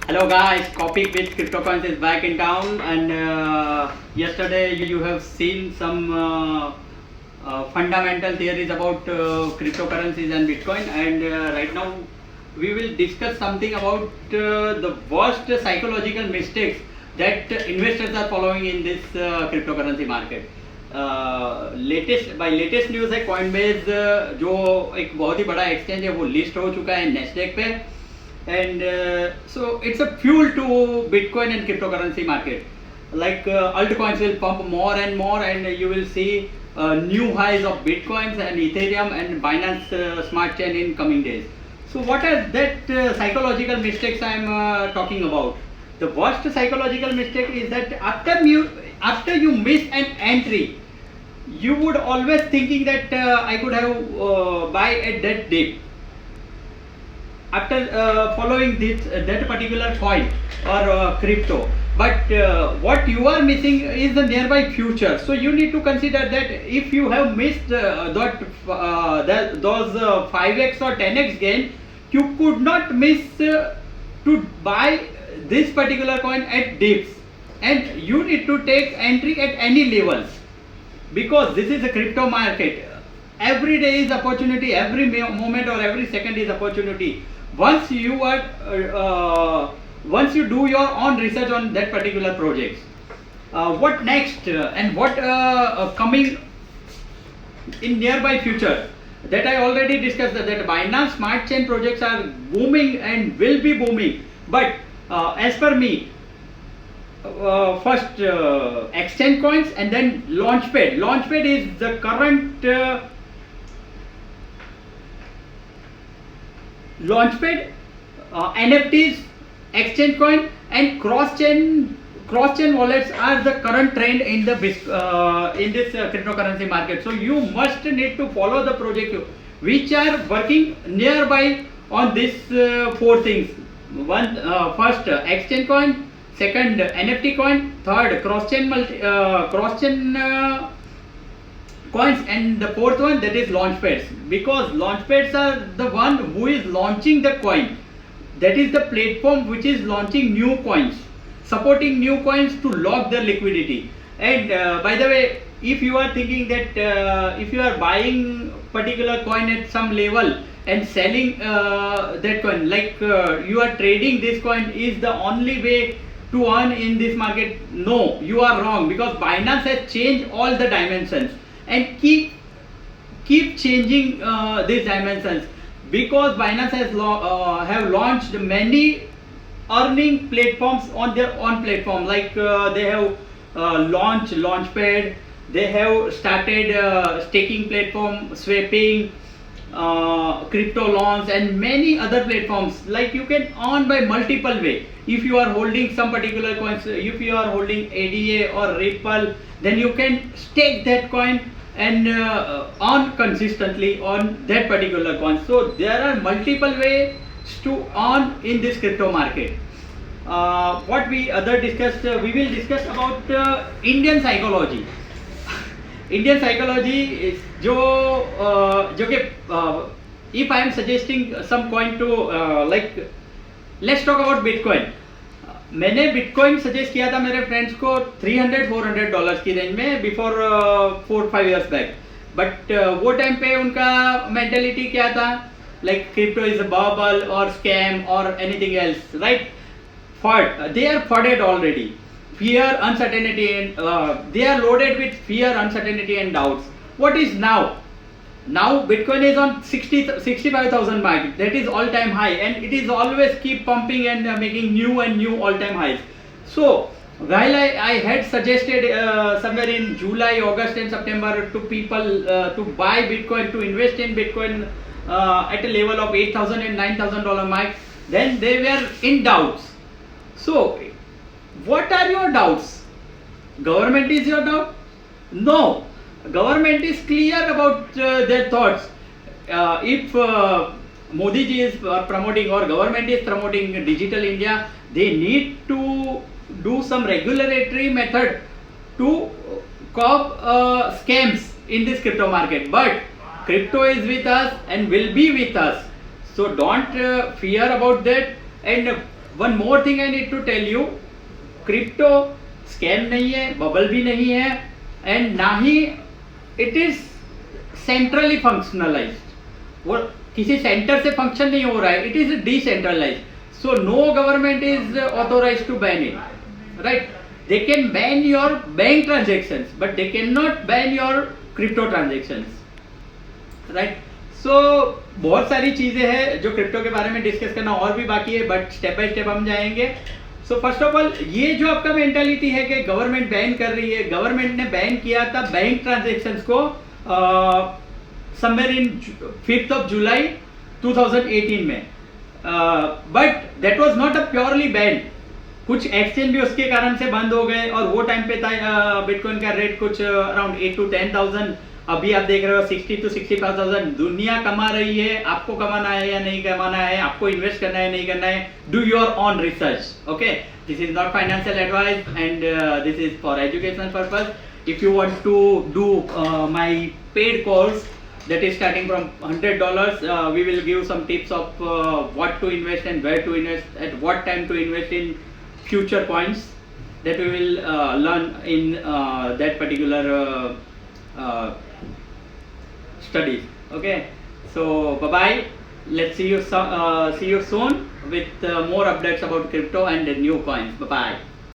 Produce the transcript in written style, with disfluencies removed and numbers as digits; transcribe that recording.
Hello guys, Copy with CryptoCoins is back in town, and yesterday you have seen some fundamental theories about cryptocurrencies and Bitcoin, and right now we will discuss something about the worst psychological mistakes that investors are following in this cryptocurrency market. Latest news है Coinbase जो एक बहुत ही बड़ा exchange है वो list हो चुका है नेस्डेक पे. And so it's a fuel to Bitcoin and cryptocurrency market. Like altcoins will pump more and more, and you will see new highs of Bitcoins and Ethereum and Binance Smart Chain in coming days. So what are that psychological mistakes I am talking about? The worst psychological mistake is that after you miss an entry, you would always thinking that I could have buy at that dip. After following this that particular coin or crypto, but what you are missing is the nearby future. So you need to consider that if you have missed those 5x or 10x gain, you could not miss to buy this particular coin at dips, and you need to take entry at any levels, because this is a crypto market. Every day is opportunity, every moment or every second is opportunity. Once you do your own research on that particular project, what next and what coming in nearby future, that I already discussed, that Binance Smart Chain projects are booming and will be booming. But as per me, first exchange coins and then Launchpad. Launchpad is the current Launchpad, NFTs, exchange coin, and cross-chain wallets are the current trend in the in this cryptocurrency market. So you must need to follow the project which are working nearby on these four things. One, first exchange coin, second NFT coin, third cross-chain coins, and the fourth one, that is launchpads, because launchpads are the one who is launching the coin. That is the platform which is launching new coins, supporting new coins to lock their liquidity. And by the way, if you are thinking that if you are buying particular coin at some level and selling that coin, like you are trading this coin is the only way to earn in this market, no, you are wrong, because Binance has changed all the dimensions and keep changing these dimensions, because Binance has have launched many earning platforms on their own platform. Like they have launched Launchpad, they have started staking platform, swapping, crypto loans, and many other platforms. Like you can earn by multiple way. If you are holding some particular coins, if you are holding ADA or Ripple, then you can stake that coin and earn consistently on that particular coin. So there are multiple ways to earn in this crypto market. What we other discussed, we will discuss about Indian psychology. Indian psychology is जो कि if I am suggesting some coin to like, let's talk about Bitcoin. मैंने Bitcoin suggest किया था मेरे friends को $300-400 की range में before 4-5 years back. But वो टाइम पे उनका मेंटेलिटी क्या था, like crypto is a bubble और स्कैम और anything else, right? They are forded already. Fear, uncertainty, and they are loaded with fear, uncertainty, and doubts. What is now? Now Bitcoin is on 65,000 mark. That is all-time high, and it is always keep pumping and making new and new all-time highs. So while I had suggested somewhere in July, August, and September to people to buy Bitcoin, to invest in Bitcoin at a level of $8,000 and $9,000 mark, then they were in doubts. So what are your doubts? Government is your doubt? No. Government is clear about their thoughts. If Modi ji is promoting, or government is promoting digital India, they need to do some regulatory method to curb scams in this crypto market. But crypto is with us and will be with us, so don't fear about that. And one more thing I need to tell you, crypto scam नहीं है, bubble भी नहीं है, and ना ही it is centrally functionalised, वो किसी centre से फंक्शन नहीं हो रहा है, it is decentralised. So no government is authorised to ban it, right. They can ban your bank transactions but they can not ban your crypto transactions, right. So बहुत सारी चीजें हैं जो क्रिप्टो के बारे में डिस्कस करना और भी बाकी है, बट स्टेप बाय स्टेप हम जाएंगे. सो फर्स्ट ऑफ ऑल, ये जो आपका मेंटालिटी है कि गवर्नमेंट बैन कर रही है, गवर्नमेंट ने बैन किया था बैंक ट्रांजेक्शंस को somewhere in 5th of July 2018 में, but that was not a purely ban. कुछ एक्सचेंज भी उसके कारण से बंद हो गए, और वो टाइम पे था बिटकॉइन का रेट कुछ अराउंड 8 to 10,000. अभी आप देख रहे हो 60 to 65,000. दुनिया कमा रही है, आपको कमाना है या नहीं कमाना है, आपको इन्वेस्ट करना है नहीं करना है, do your on research. Okay, this is not financial advice and this is for educational purpose. If you want to do my paid course that is starting from $100, we will give some tips of what to invest and where to invest, at what time to invest in future coins, that we will learn in that particular studies. Okay, so bye bye. Let's see you soon with more updates about crypto and the new coins. Bye bye.